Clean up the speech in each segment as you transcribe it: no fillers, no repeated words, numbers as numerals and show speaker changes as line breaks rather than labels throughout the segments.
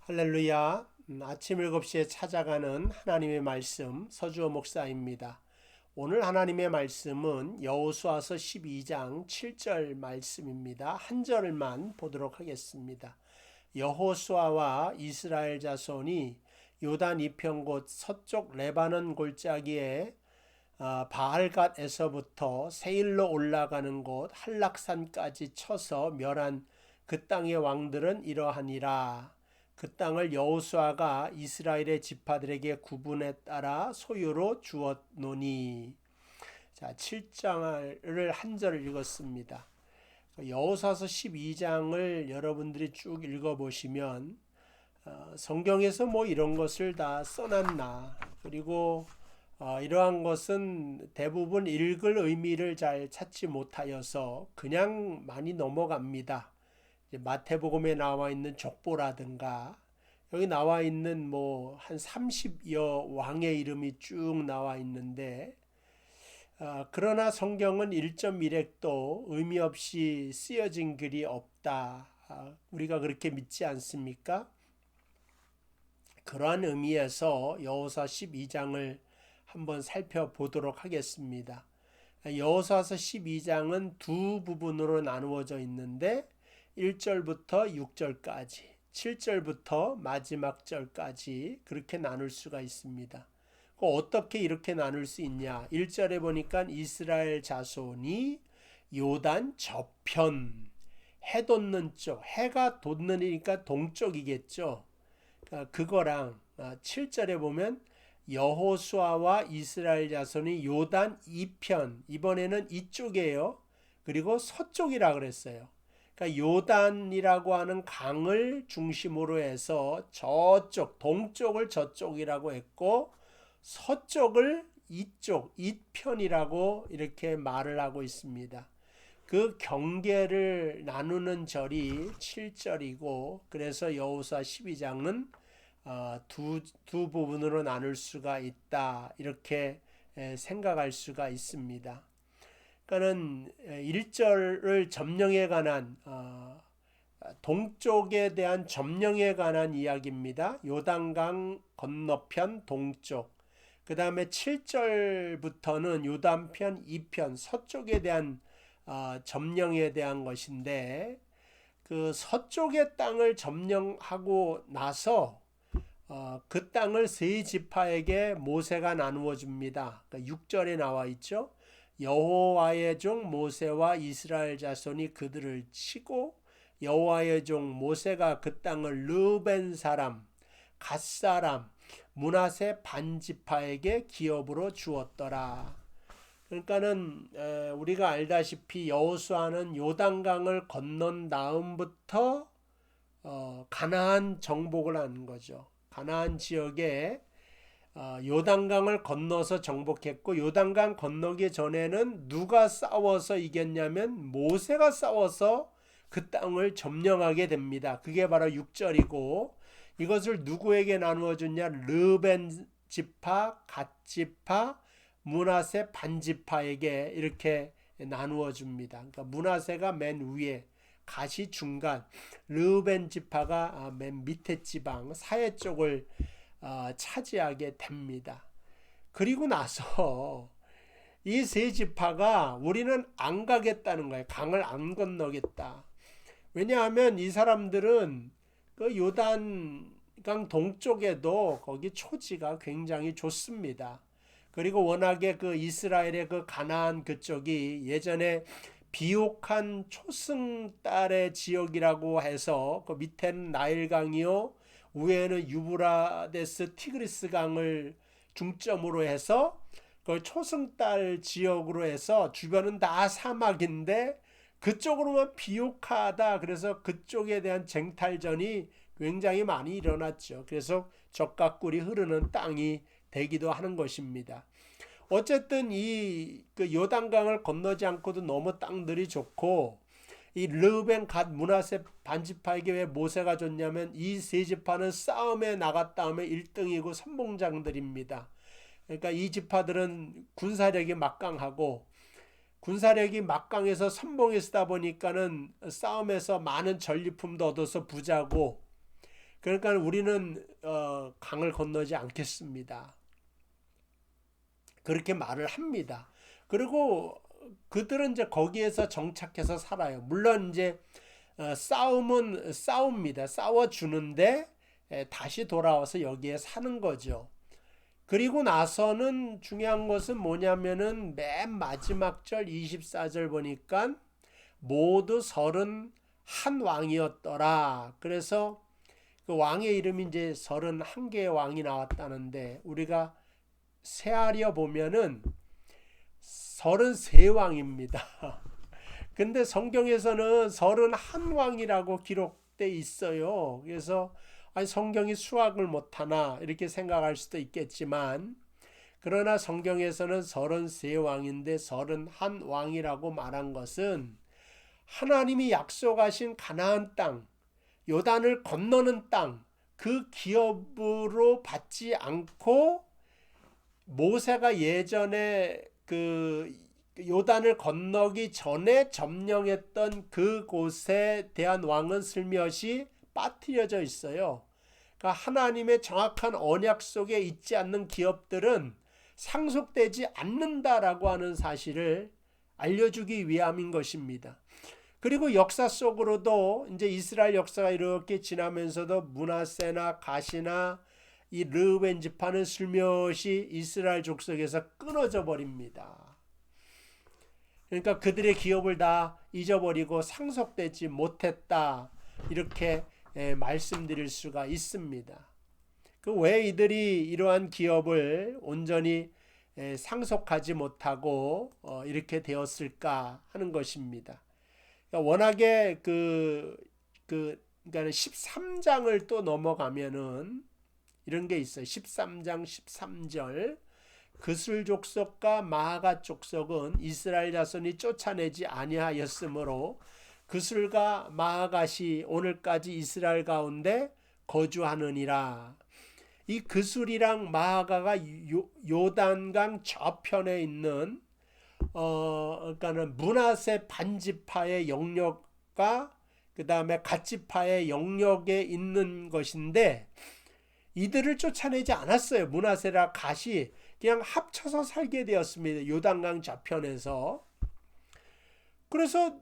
할렐루야. 아침 7시에 찾아가는 하나님의 말씀 서주호 목사입니다. 오늘 하나님의 말씀은 여호수아서 12장 7절 말씀입니다. 한 절만 보도록 하겠습니다. 여호수아와 이스라엘 자손이 요단 이편 곧 서쪽 레바논 골짜기에 바알갓에서부터 세일로 올라가는 곳 한락산까지 쳐서 멸한 그 땅의 왕들은 이러하니라. 그 땅을 여호수아가 이스라엘의 지파들에게 구분에 따라 소유로 주었노니. 자, 7장을 한 절을 읽었습니다. 여호수아서 12장을 여러분들이 쭉 읽어보시면 성경에서 뭐 이런 것을 다 써놨나, 그리고 이러한 것은 대부분 읽을 의미를 잘 찾지 못하여서 그냥 많이 넘어갑니다. 마태복음에 나와 있는 족보라든가 여기 나와 있는 뭐 한 30여 왕의 이름이 쭉 나와 있는데, 그러나 성경은 1.1획도 의미 없이 쓰여진 글이 없다. 우리가 그렇게 믿지 않습니까? 그러한 의미에서 여호수아 12장을 한번 살펴보도록 하겠습니다. 여호수아서 12장은 두 부분으로 나누어져 있는데 1절부터 6절까지, 7절부터 마지막 절까지 그렇게 나눌 수가 있습니다. 어떻게 이렇게 나눌 수 있냐? 1절에 보니까 이스라엘 자손이 요단 저편, 해 돋는 쪽, 해가 돋는이니까 동쪽이겠죠. 그거랑 7절에 보면 여호수아와 이스라엘 자손이 요단 이편, 이번에는 이쪽이에요. 그리고 서쪽이라 그랬어요. 그러니까 요단이라고 하는 강을 중심으로 해서 저쪽, 동쪽을 저쪽이라고 했고 서쪽을 이쪽, 이편이라고 이렇게 말을 하고 있습니다. 그 경계를 나누는 절이 7절이고, 그래서 여호수아 12장은 두 부분으로 나눌 수가 있다, 이렇게 생각할 수가 있습니다. 그러니까는 1절을 점령에 관한 동쪽에 대한 점령에 관한 이야기입니다. 요단강 건너편 동쪽. 그 다음에 7절부터는 요단편 2편 서쪽에 대한 점령에 대한 것인데, 그 서쪽의 땅을 점령하고 나서 그 땅을 세 지파에게 모세가 나누어 줍니다. 그러니까 6절에 나와 있죠. 여호와의 종 모세와 이스라엘 자손이 그들을 치고 여호와의 종 모세가 그 땅을 르벤 사람, 갓 사람, 므낫세 반지파에게 기업으로 주었더라. 그러니까는 우리가 알다시피 여호수아는 요단강을 건넌 다음부터 가나안 정복을 하는 거죠. 가나안 지역에 요단강을 건너서 정복했고, 요단강 건너기 전에는 누가 싸워서 이겼냐면 모세가 싸워서 그 땅을 점령하게 됩니다. 그게 바로 6절이고, 이것을 누구에게 나누어 줬냐? 르벤 지파, 갓 지파, 므낫세 반지파에게 이렇게 나누어 줍니다. 그러니까 므낫세가 맨 위에, 갓이 중간, 르벤 지파가 맨 밑에 지방 사해 쪽을 차지하게 됩니다. 그리고 나서 이 세 지파가 우리는 안 가겠다는 거예요. 강을 안 건너겠다. 왜냐하면 이 사람들은 그 요단강 동쪽에도 거기 초지가 굉장히 좋습니다. 그리고 워낙에 그 이스라엘의 그 가나안 그쪽이 예전에 비옥한 초승달의 지역이라고 해서, 그 밑에는 나일강이요, 위에는 유브라데스 티그리스 강을 중점으로 해서 그 초승달 지역으로 해서 주변은 다 사막인데 그쪽으로만 비옥하다. 그래서 그쪽에 대한 쟁탈전이 굉장히 많이 일어났죠. 그래서 적과 꿀이 흐르는 땅이 되기도 하는 것입니다. 어쨌든 그 요단강을 건너지 않고도 너무 땅들이 좋고, 이 르벤 갓 므낫세 반지파에게 왜 모세가 줬냐면 이 세 지파는 싸움에 나갔다 하면 1등이고 선봉장들입니다. 그러니까 이 지파들은 군사력이 막강하고, 군사력이 막강해서 선봉에 쓰다 보니까는 싸움에서 많은 전리품도 얻어서 부자고, 그러니까 우리는 강을 건너지 않겠습니다. 그렇게 말을 합니다. 그리고 그들은 이제 거기에서 정착해서 살아요. 물론 이제 싸움은 싸웁니다. 싸워주는데 다시 돌아와서 여기에 사는 거죠. 그리고 나서는 중요한 것은 뭐냐면은 맨 마지막 절 24절 보니까 모두 31왕이었더라. 그래서 그 왕의 이름이 이제 31개의 왕이 나왔다는데 우리가 세하려 보면은 33왕입니다. 근데 성경에서는 31왕이라고 기록돼 있어요. 그래서 아니 성경이 수학을 못하나 이렇게 생각할 수도 있겠지만 그러나 성경에서는 33왕인데 31왕이라고 말한 것은 하나님이 약속하신 가나안 땅, 요단을 건너는 땅, 그 기업으로 받지 않고 모세가 예전에 그 요단을 건너기 전에 점령했던 그곳에 대한 왕은 슬며시 빠뜨려져 있어요. 그러니까 하나님의 정확한 언약 속에 있지 않는 기업들은 상속되지 않는다라고 하는 사실을 알려주기 위함인 것입니다. 그리고 역사 속으로도 이제 이스라엘 역사가 이렇게 지나면서도 므낫세나 갓이나 이 르우벤 지파는 슬며시 이스라엘 족속에서 끊어져 버립니다. 그러니까 그들의 기업을 다 잊어버리고 상속되지 못했다. 이렇게 말씀드릴 수가 있습니다. 그 왜 이들이 이러한 기업을 온전히 상속하지 못하고 이렇게 되었을까 하는 것입니다. 그러니까 워낙에 그러니까 13장을 또 넘어가면은 이런 게 있어요. 13장 13절 그술 족속과 마아가 족속은 이스라엘 자손이 쫓아내지 아니하였으므로 그술과 마아갓이 오늘까지 이스라엘 가운데 거주하느니라. 이 그술이랑 마아가가 요단강 저편에 있는 그러니까는 므낫세 반지파의 영역과 그 다음에 갓지파의 영역에 있는 것인데 이들을 쫓아내지 않았어요. 므낫세라 갓이 그냥 합쳐서 살게 되었습니다. 요단강 저편에서. 그래서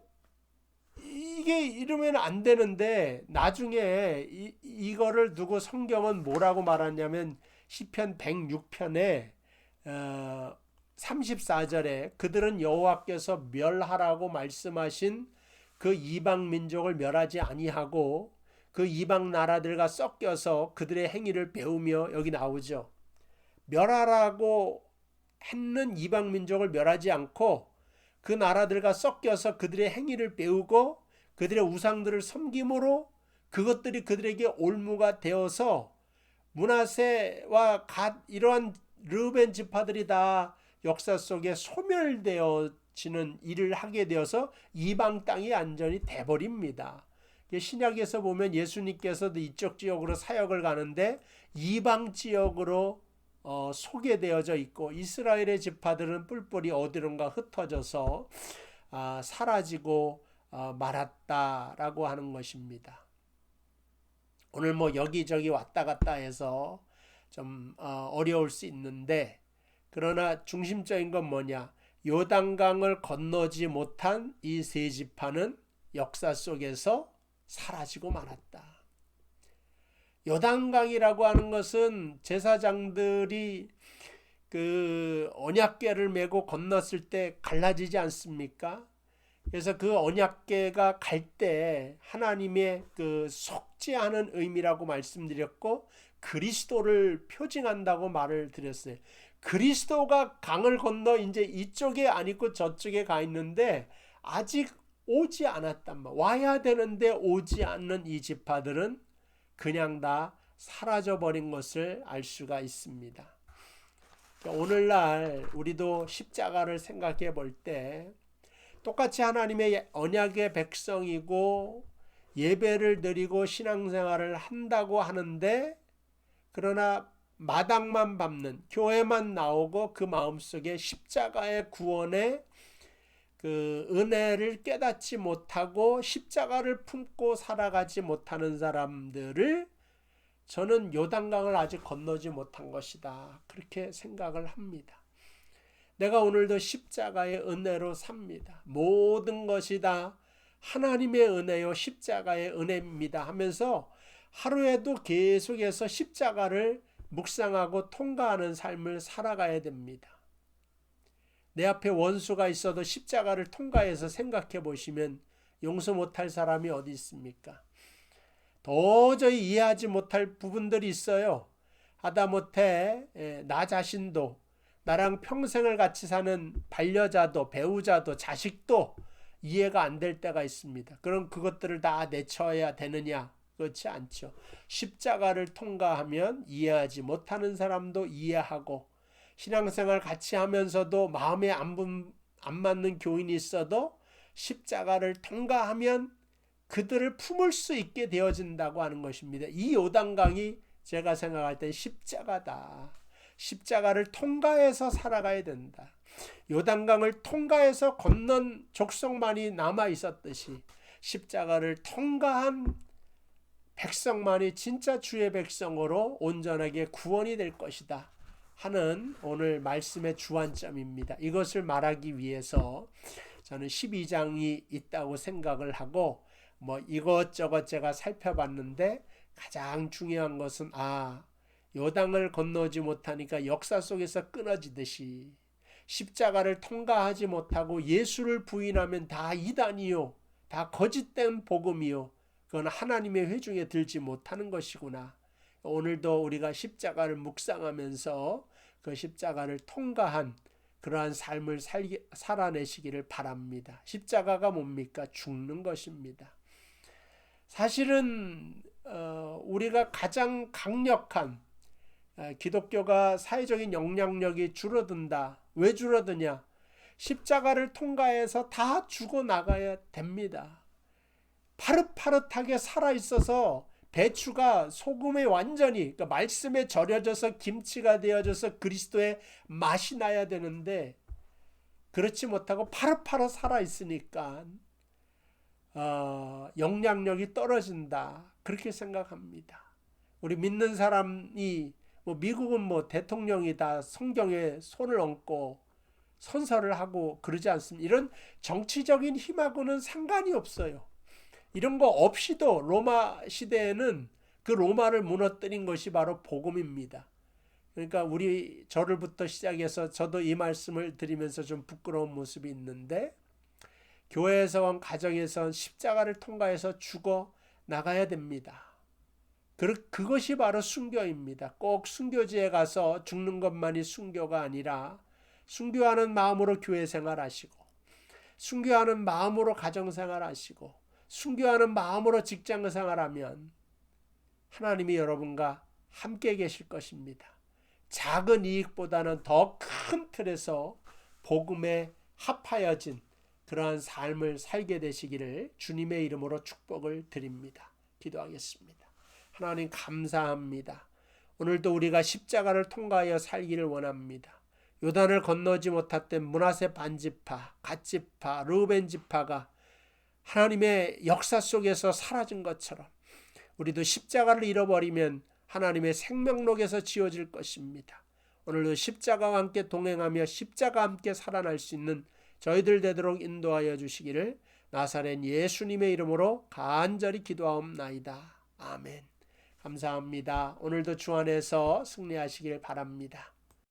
이게 이러면 안 되는데 나중에 이거를 두고 성경은 뭐라고 말하냐면 시편 106편에 34절에 그들은 여호와께서 멸하라고 말씀하신 그 이방 민족을 멸하지 아니하고 그 이방 나라들과 섞여서 그들의 행위를 배우며 여기 나오죠. 멸하라고 했는 이방 민족을 멸하지 않고 그 나라들과 섞여서 그들의 행위를 배우고 그들의 우상들을 섬김으로 그것들이 그들에게 올무가 되어서 므낫세와 갓 이러한 르우벤 지파들이 다 역사 속에 소멸되어지는 일을 하게 되어서 이방 땅이 완전히 돼버립니다. 신약에서 보면 예수님께서도 이쪽 지역으로 사역을 가는데 이방 지역으로 소개되어져 있고 이스라엘의 지파들은 뿔뿔이 어디론가 흩어져서 사라지고 말았다라고 하는 것입니다. 오늘 뭐 여기저기 왔다 갔다 해서 좀 어려울 수 있는데 그러나 중심적인 건 뭐냐? 요단강을 건너지 못한 이 세 지파는 역사 속에서 사라지고 말았다. 요단강이라고 하는 것은 제사장들이 그 언약궤를 메고 건넜을 때 갈라지지 않습니까? 그래서 그 언약궤가 갈 때 하나님의 그 속죄하는 의미라고 말씀드렸고 그리스도를 표징한다고 말을 드렸어요. 그리스도가 강을 건너 이제 이쪽에 안 있고 저쪽에 가 있는데 아직 오지 않았단 말. 와야 되는데 오지 않는 이 지파들은 그냥 다 사라져 버린 것을 알 수가 있습니다. 오늘날 우리도 십자가를 생각해 볼 때 똑같이 하나님의 언약의 백성이고 예배를 드리고 신앙생활을 한다고 하는데 그러나 마당만 밟는 교회만 나오고 그 마음속에 십자가의 구원의 그 은혜를 깨닫지 못하고 십자가를 품고 살아가지 못하는 사람들을 저는 요단강을 아직 건너지 못한 것이다. 그렇게 생각을 합니다. 내가 오늘도 십자가의 은혜로 삽니다. 모든 것이 다 하나님의 은혜요 십자가의 은혜입니다 하면서 하루에도 계속해서 십자가를 묵상하고 통과하는 삶을 살아가야 됩니다. 내 앞에 원수가 있어도 십자가를 통과해서 생각해 보시면 용서 못할 사람이 어디 있습니까? 도저히 이해하지 못할 부분들이 있어요. 하다못해 나 자신도, 나랑 평생을 같이 사는 반려자도, 배우자도, 자식도 이해가 안 될 때가 있습니다. 그럼 그것들을 다 내쳐야 되느냐? 그렇지 않죠. 십자가를 통과하면 이해하지 못하는 사람도 이해하고, 신앙생활 같이 하면서도 마음에 안 맞는 교인이 있어도 십자가를 통과하면 그들을 품을 수 있게 되어진다고 하는 것입니다. 이 요단강이 제가 생각할 때 십자가다. 십자가를 통과해서 살아가야 된다. 요단강을 통과해서 건넌 족속만이 남아 있었듯이 십자가를 통과한 백성만이 진짜 주의 백성으로 온전하게 구원이 될 것이다 하는 오늘 말씀의 주안점입니다. 이것을 말하기 위해서 저는 12장이 있다고 생각을 하고 이것저것 제가 살펴봤는데 가장 중요한 것은 요단을 건너지 못하니까 역사 속에서 끊어지듯이 십자가를 통과하지 못하고 예수를 부인하면 다 이단이요, 다 거짓된 복음이요, 그건 하나님의 회중에 들지 못하는 것이구나. 오늘도 우리가 십자가를 묵상하면서 그 십자가를 통과한 그러한 삶을 살아내시기를 바랍니다. 십자가가 뭡니까? 죽는 것입니다. 사실은 우리가 가장 강력한 기독교가 사회적인 영향력이 줄어든다. 왜 줄어드냐? 십자가를 통과해서 다 죽어나가야 됩니다. 파릇파릇하게 살아있어서 배추가 소금에 완전히, 그러니까 말씀에 절여져서 김치가 되어져서 그리스도의 맛이 나야 되는데 그렇지 못하고 파릇파릇 살아있으니까 영향력이 떨어진다. 그렇게 생각합니다. 우리 믿는 사람이 미국은 대통령이 다 성경에 손을 얹고 선서를 하고 그러지 않습니다. 이런 정치적인 힘하고는 상관이 없어요. 이런 거 없이도 로마 시대에는 그 로마를 무너뜨린 것이 바로 복음입니다. 그러니까 저를부터 시작해서 저도 이 말씀을 드리면서 좀 부끄러운 모습이 있는데, 교회에서 가정에서 십자가를 통과해서 죽어 나가야 됩니다. 그것이 바로 순교입니다. 꼭 순교지에 가서 죽는 것만이 순교가 아니라 순교하는 마음으로 교회 생활하시고, 순교하는 마음으로 가정생활 하시고, 순교하는 마음으로 직장 생활하면 하나님이 여러분과 함께 계실 것입니다. 작은 이익보다는 더 큰 틀에서 복음에 합하여진 그러한 삶을 살게 되시기를 주님의 이름으로 축복을 드립니다. 기도하겠습니다. 하나님 감사합니다. 오늘도 우리가 십자가를 통과하여 살기를 원합니다. 요단을 건너지 못했던 므낫세 반지파, 갓지파, 르우벤 지파가 하나님의 역사 속에서 사라진 것처럼 우리도 십자가를 잃어버리면 하나님의 생명록에서 지워질 것입니다. 오늘도 십자가와 함께 동행하며 십자가와 함께 살아날 수 있는 저희들 되도록 인도하여 주시기를 나사렛 예수님의 이름으로 간절히 기도하옵나이다. 아멘. 감사합니다. 오늘도 주 안에서 승리하시길 바랍니다.